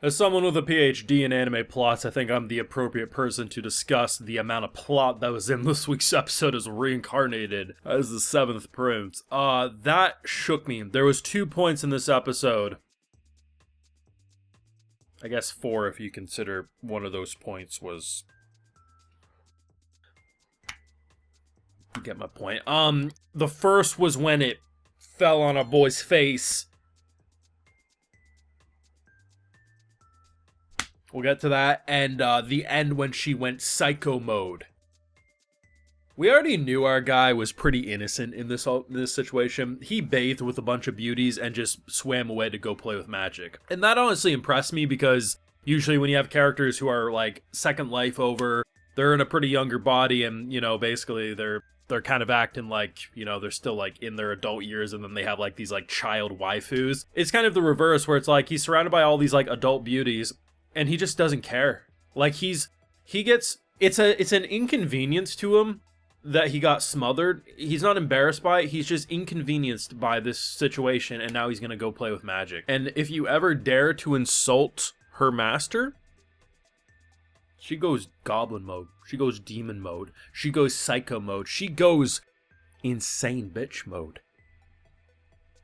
As someone with a PhD in anime plots, I think I'm the appropriate person to discuss the amount of plot that was in this week's episode as Reincarnated as the 7th Prince. That shook me. There was 2 points in this episode. I guess 4 if you consider one of those points was... You get my point. The first was when it fell on a boy's face. We'll get to that, and the end when she went psycho mode. We already knew our guy was pretty innocent in this situation. He bathed with a bunch of beauties and just swam away to go play with magic. And that honestly impressed me because usually when you have characters who are like second life over, they're in a pretty younger body and, you know, basically they're kind of acting like, you know, they're still like in their adult years and then they have like these like child waifus. It's kind of the reverse where it's like he's surrounded by all these like adult beauties and he just doesn't care. Like it's an inconvenience to him that he got smothered. He's not embarrassed by it. He's just inconvenienced by this situation and now he's going to go play with magic. And if you ever dare to insult her master, she goes goblin mode. She goes demon mode. She goes psycho mode. She goes insane bitch mode.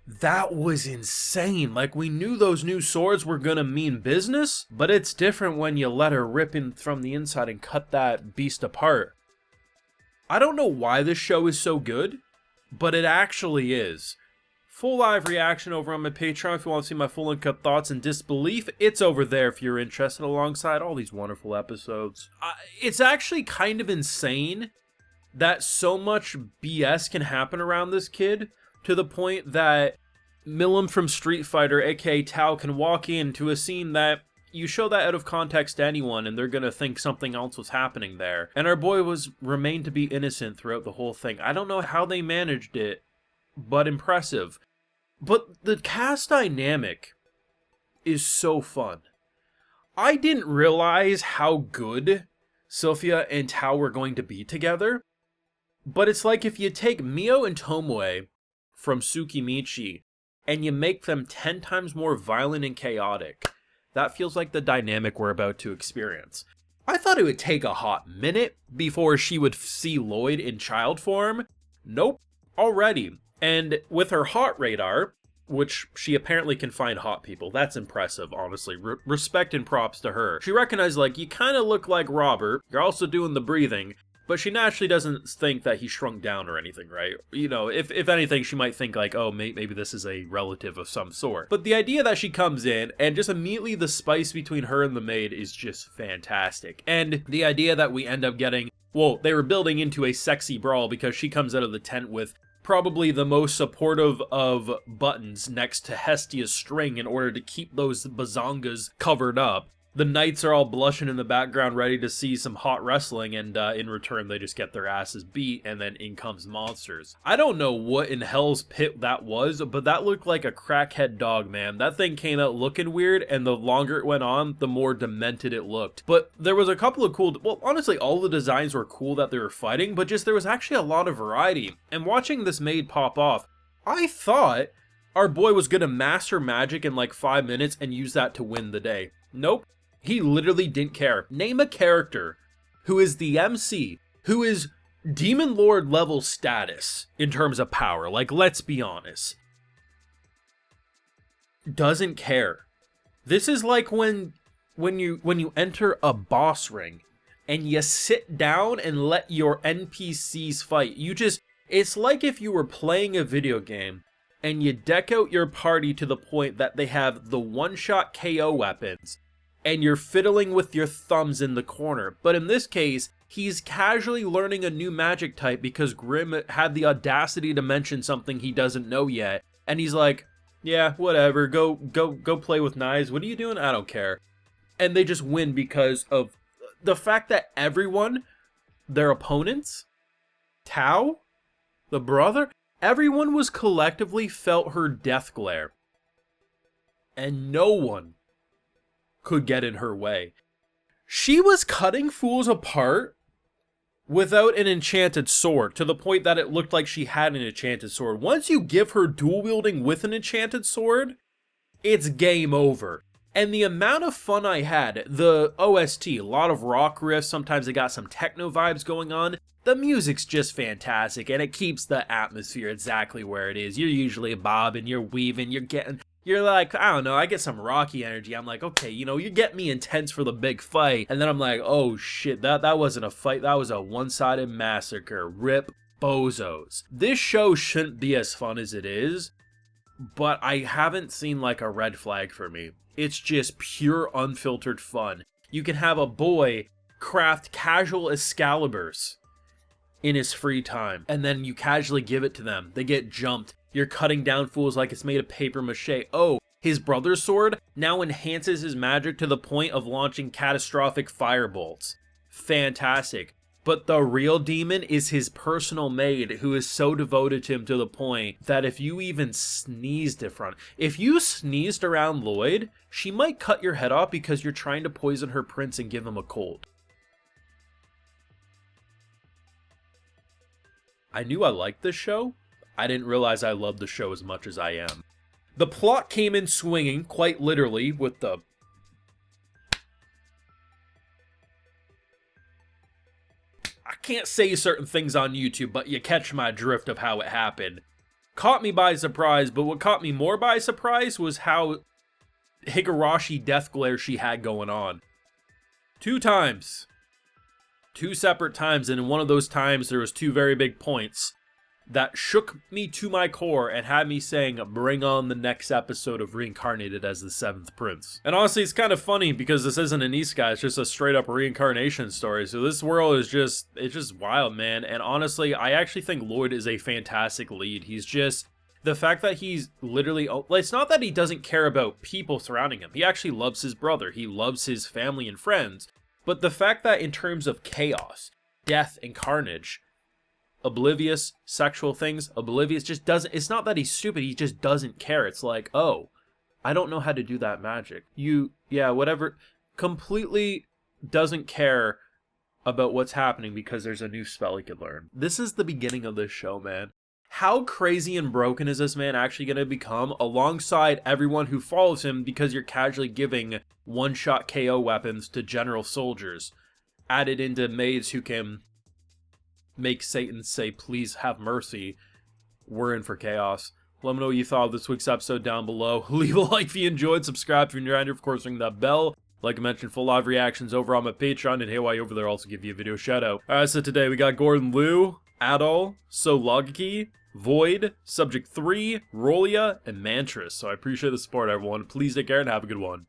That was insane. Like, we knew those new swords were gonna mean business, but it's different when you let her rip in from the inside and cut that beast apart. I don't know why this show is so good, but it actually is. Full live reaction over on my Patreon if you want to see my full uncut thoughts and disbelief. It's over there if you're interested, alongside all these wonderful episodes. It's actually kind of insane that so much BS can happen around this kid, to the point that Milim from Street Fighter, aka Tao, can walk into a scene that you show that out of context to anyone and they're gonna think something else was happening there. And our boy remained to be innocent throughout the whole thing. I don't know how they managed it, but impressive. But the cast dynamic is so fun. I didn't realize how good Sylpha and Tao were going to be together, but it's like if you take Mio and Tomoe from Tsukimichi and you make them 10 times more violent and chaotic, that feels like the dynamic we're about to experience. I thought it would take a hot minute before she would see Lloyd in child form. Nope, already. And with her hot radar, which she apparently can find hot people, that's impressive, honestly. Respect and props to her. She recognized, like, you kind of look like Robert, you're also doing the breathing, but she naturally doesn't think that he shrunk down or anything, right? You know, if anything, she might think like, oh, maybe this is a relative of some sort. But the idea that she comes in and just immediately the spice between her and the maid is just fantastic. And the idea that we end up getting, well, they were building into a sexy brawl because she comes out of the tent with probably the most supportive of buttons next to Hestia's string in order to keep those bazongas covered up. The knights are all blushing in the background ready to see some hot wrestling, and in return they just get their asses beat, and then in comes monsters. I don't know what in hell's pit that was, but that looked like a crackhead dog, man. That thing came out looking weird, and the longer it went on, the more demented it looked. But there was a couple of cool, well, honestly, all the designs were cool that they were fighting, but just there was actually a lot of variety. And watching this maid pop off, I thought our boy was gonna master magic in like 5 minutes and use that to win the day. Nope. He literally didn't care. Name a character who is the MC, who is Demon Lord level status in terms of power. Like, let's be honest. Doesn't care. This is like when you enter a boss ring and you sit down and let your NPCs fight. It's like if you were playing a video game and you deck out your party to the point that they have the one-shot KO weapons, and you're fiddling with your thumbs in the corner. But in this case, he's casually learning a new magic type because Grimm had the audacity to mention something he doesn't know yet. And he's like, yeah, whatever, go play with knives. What are you doing? I don't care. And they just win because of the fact that everyone, their opponents, Tao, the brother, everyone was collectively felt her death glare. And no one could get in her way. She was cutting fools apart without an enchanted sword, to the point that it looked like she had an enchanted sword. Once you give her dual wielding with an enchanted sword, it's game over. And the amount of fun I had, the OST, a lot of rock riffs, sometimes they got some techno vibes going on. The music's just fantastic, and it keeps the atmosphere exactly where it is. You're usually bobbing, you're weaving, you're like, I don't know, I get some rocky energy. I'm like, okay, you know, you get me intense for the big fight. And then I'm like, oh shit, that wasn't a fight, that was a one-sided massacre. Rip bozos. This show shouldn't be as fun as it is, but I haven't seen like a red flag for me. It's just pure unfiltered fun. You can have a boy craft casual Excaliburs in his free time, and then you casually give it to them. They get jumped. You're cutting down fools like it's made of paper mache. Oh, his brother's sword now enhances his magic to the point of launching catastrophic firebolts. Fantastic. But the real demon is his personal maid, who is so devoted to him to the point that if you even sneezed if you sneezed around Lloyd, she might cut your head off because you're trying to poison her prince and give him a cold. I knew I liked this show. I didn't realize I loved the show as much as I am. The plot came in swinging, quite literally, with the... I can't say certain things on YouTube, but you catch my drift of how it happened. Caught me by surprise, but what caught me more by surprise was how Higurashi death glare she had going on. 2 times. 2 separate times, and in one of those times there was 2 very big points that shook me to my core and had me saying, bring on the next episode of Reincarnated as the 7th Prince. And honestly, it's kind of funny because this isn't an isekai, it's just a straight up reincarnation story. So this world is it's just wild, man. And honestly, I actually think Lloyd is a fantastic lead. He's just, the fact that he's literally, it's not that he doesn't care about people surrounding him. He actually loves his brother. He loves his family and friends. But the fact that in terms of chaos, death, and carnage, oblivious, sexual things, oblivious just doesn't, it's not that he's stupid, he just doesn't care. It's like, oh, I don't know how to do that magic. Yeah, whatever, completely doesn't care about what's happening because there's a new spell he could learn. This is the beginning of this show, man. How crazy and broken is this man actually going to become alongside everyone who follows him because you're casually giving one-shot KO weapons to general soldiers, added into maids who can make Satan say, please have mercy. We're in for chaos. Let me know what you thought of this week's episode down below. Leave a like if you enjoyed, subscribe if you're new around here, of course ring that bell. Like I mentioned, full live reactions over on my Patreon, and hey, while you're over there, I'll also give you a video shout out. Alright, so today we got Gordon Liu, Adol, Sologiki, Void, Subject 3, Rolia, and Mantris. So I appreciate the support, everyone. Please take care and have a good one.